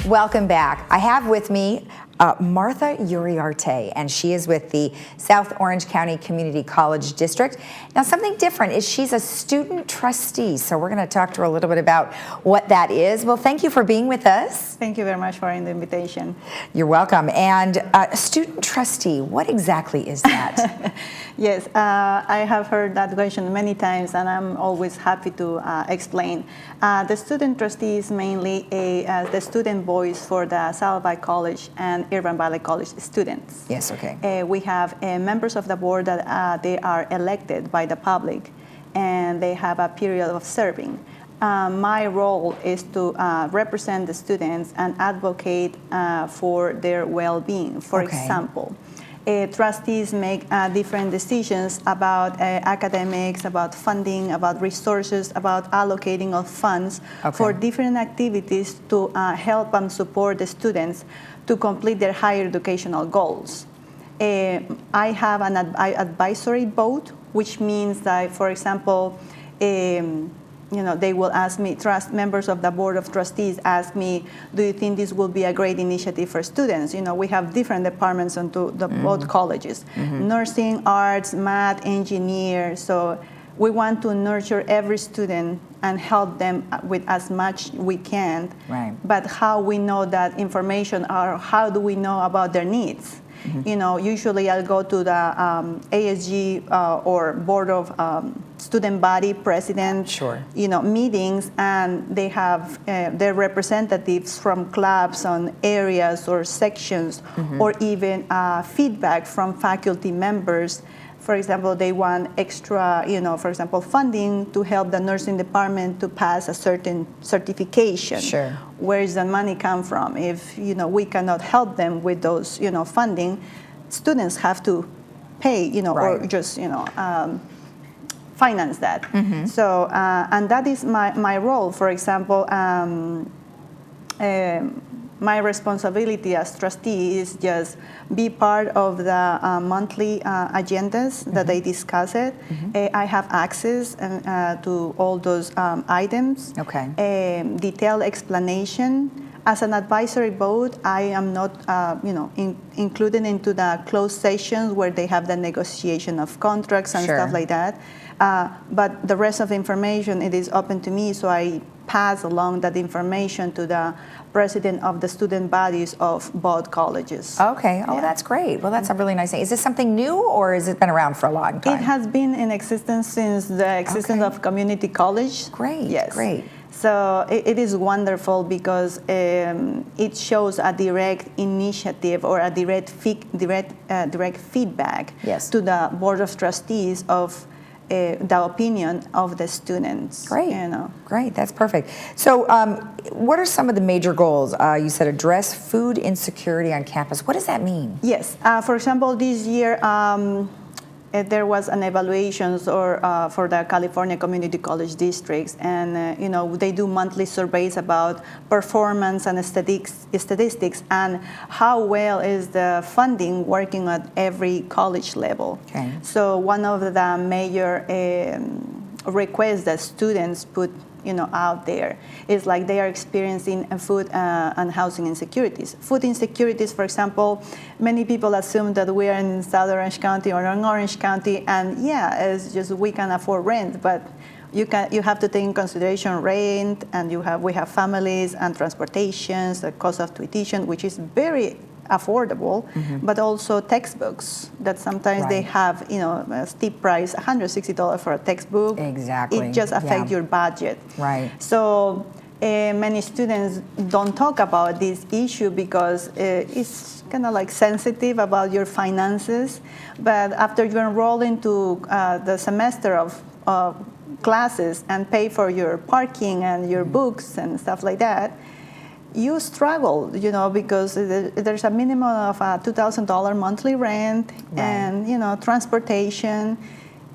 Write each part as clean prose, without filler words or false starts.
Welcome back. I have with me Martha Uriarte, and she is with the South Orange County Community College District. Now, something different is she's a student trustee, so we're going to talk to her a little bit about what that is. Well, thank you for being with us. Thank you very much for the invitation. You're welcome. And student trustee, what exactly is that? Yes, I have heard that question many times, and I'm always happy to explain. The student trustee is mainly the student voice for the Southby College and Irvine Valley College students. Yes, okay. We have members of the board that they are elected by the public, and they have a period of serving. My role is to represent the students and advocate for their well-being. For example, trustees make different decisions about academics, about funding, about resources, about allocating of funds for different activities to help and support the students to complete their higher educational goals. I have an advisory vote, which means that, for example, they will ask me, members of the Board of Trustees ask me, do you think this will be a great initiative for students? We have different departments on both colleges, nursing, arts, math, engineer. So we want to nurture every student and help them with as much we can. Right. But how we know that information, or how do we know about their needs? Usually I'll go to the ASG or Board of Student Body President meetings, and they have their representatives from clubs on areas or sections, or even feedback from faculty members. For example, they want extra, for example, funding to help the nursing department to pass a certain certification. Sure. Where does the money come from? If, we cannot help them with those, funding, students have to pay, or just, finance that. So, and that is my role. For example, my responsibility as trustee is just be part of the monthly agendas that they discuss it. I have access to all those items. Detailed explanation. As an advisory board, I am not, included into the closed sessions where they have the negotiation of contracts and stuff like that. But the rest of the information, it is open to me, so I pass along that information to the president of the student bodies of both colleges. Okay. Oh, that's great. Well, that's a really nice thing. Is this something new, or has it been around for a long time? It has been in existence since the existence of community college. Great. Yes. Great. So it is wonderful because it shows a direct initiative or a direct feedback to the Board of Trustees of the opinion of the students. Great. Great. That's perfect. So what are some of the major goals? You said address food insecurity on campus. What does that mean? Yes. For example, this year there was an evaluation for the California Community College districts, and they do monthly surveys about performance and statistics and how well is the funding working at every college level. So one of the major requests that students put out there is like they are experiencing food and housing insecurities. Food insecurities, for example, many people assume that we are in South Orange County or in Orange County, and it's just we can afford rent, but you have to take in consideration rent, and we have families and transportations, the cost of tuition, which is very affordable, but also textbooks that sometimes they have, a steep price, $160 for a textbook. Exactly. It just affects your budget. Right. So many students don't talk about this issue because it's kind of like sensitive about your finances. But after you enroll into the semester of classes and pay for your parking and your books and stuff like that, you struggle, because there's a minimum of $2,000 monthly rent, and transportation,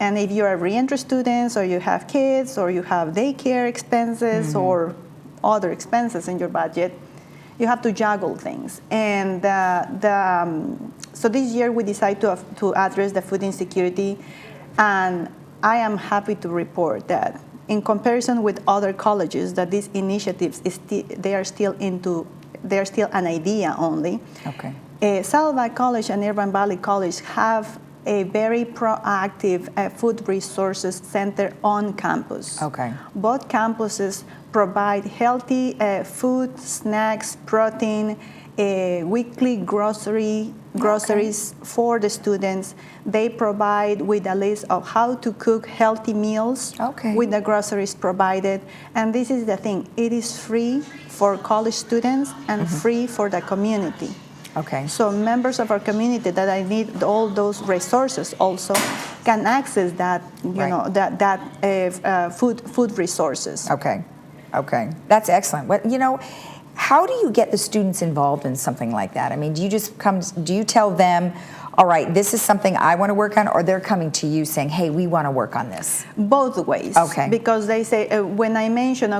and if you're a reentry student, or you have kids, or you have daycare expenses, or other expenses in your budget, you have to juggle things. And so this year we decided to address the food insecurity, and I am happy to report that in comparison with other colleges, that these initiatives they are still into they're still an idea only. Okay. Saddleback College and Irvine Valley College have a very proactive food resources center on campus. Okay. Both campuses provide healthy food, snacks, protein, weekly groceries for the students. They provide with a list of how to cook healthy meals with the groceries provided. And this is the thing, it is free for college students and free for the community. Okay. So members of our community that I need all those resources also can access that, food resources. Okay. Okay. That's excellent. How do you get the students involved in something like that? I mean, do you tell them, all right, this is something I want to work on, or they're coming to you saying, hey, we want to work on this? Both ways. Okay. Because they say, when I mention,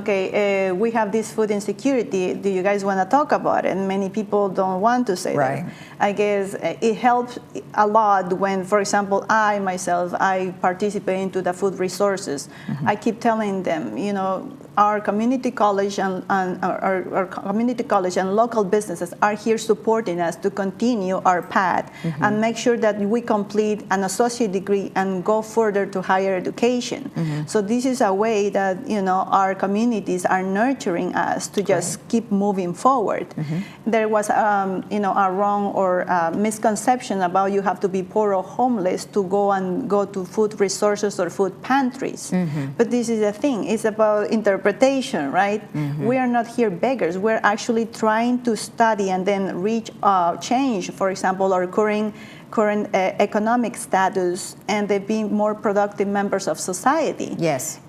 we have this food insecurity, do you guys want to talk about it? And many people don't want to say that. I guess it helps a lot when, for example, I participate into the food resources. I keep telling them, our community college and our community college and local businesses are here supporting us to continue our path and make sure that we complete an associate degree and go further to higher education. So this is a way that our communities are nurturing us to just keep moving forward. There was a wrong or misconception about you have to be poor or homeless to go to food resources or food pantries. But this is the thing, it's about interpretation, right? We are not here beggars. We're actually trying to study and then reach change, for example, our current economic status, and they be more productive members of society. Yes.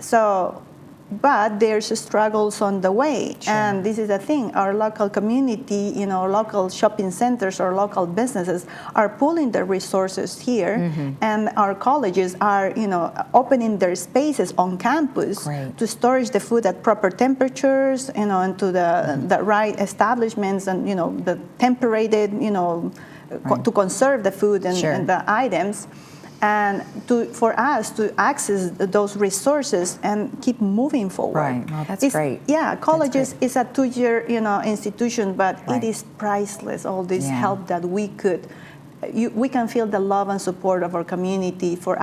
But there's struggles on the way. And this is the thing, our local community, local shopping centers or local businesses are pulling their resources here, and our colleges are, opening their spaces on campus to storage the food at proper temperatures, and to the right establishments, and, the temperated, to conserve the food and the items. And for us to access those resources and keep moving forward. Right. Well, that's great. Yeah, colleges is a 2-year, institution, but it is priceless. All this help that we can feel the love and support of our community to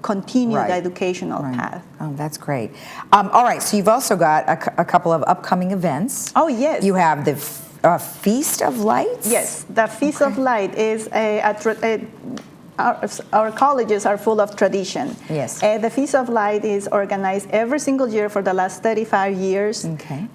continue the educational path. Oh, that's great. All right. So you've also got a couple of upcoming events. Oh, yes. You have the Feast of Lights? Yes, the Feast of Light is our colleges are full of tradition. Yes. The Feast of Light is organized every single year for the last 35 years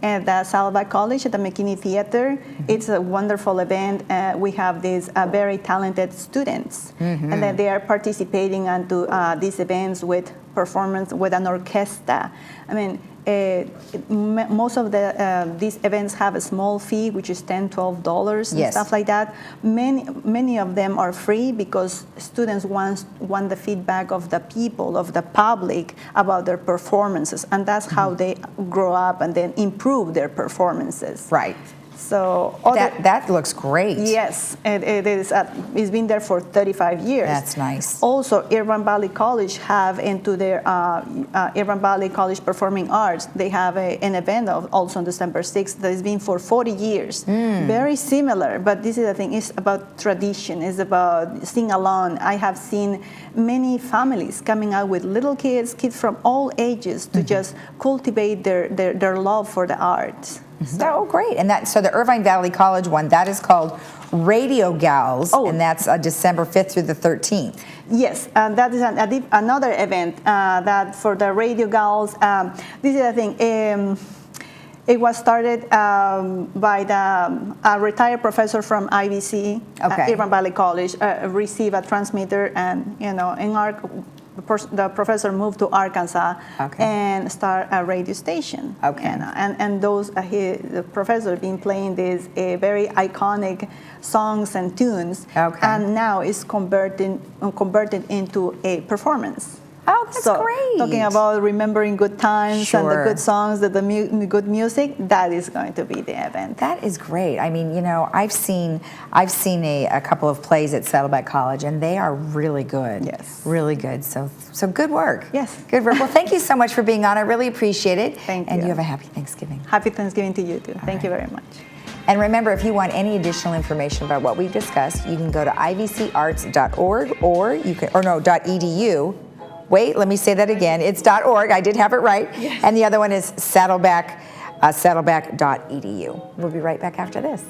at the Saddleback College at the McKinney Theater. It's a wonderful event. We have these very talented students, and then they are participating into these events with performance with an orchestra. I mean, most of these events have a small fee, which is $10, $12 and stuff like that. Many of them are free because students want the feedback of the people, of the public about their performances, and that's how they grow up and then improve their performances. Right. So that looks great. Yes, it is. It's been there for 35 years. That's nice. Also, Irvine Valley College have into their Irvine Valley College Performing Arts. They have an event also on December 6th that has been for 40 years. Very similar, but this is the thing. It's about tradition. It's about sing along. I have seen many families coming out with little kids from all ages to just cultivate their love for the arts. Oh, great. And so the Irvine Valley College one, that is called Radio Gals, and that's December 5th through the 13th. Yes, that is another event that for the Radio Gals. This is the thing. It was started by a retired professor from IVC, Irvine Valley College, received a transmitter, and the professor moved to Arkansas and start a radio station. And the professor been playing these very iconic songs and tunes, and now is converted into a performance. Oh, that's great. Talking about remembering good times and the Sure. good songs, the good music, that is going to be the event. That is great. I mean, you know, I've seen a couple of plays at Saddleback College, and they are really good. Yes. Really good. So good work. Yes. Good work. Well, thank you so much for being on. I really appreciate it. Thank And you. you have a happy Thanksgiving. Happy Thanksgiving to you too. Thank you very much. And remember, if you want any additional information about what we've discussed, you can go to ivcarts.org .edu. Wait, let me say that again. It's .org. I did have it right. Yes. And the other one is saddleback.edu. We'll be right back after this.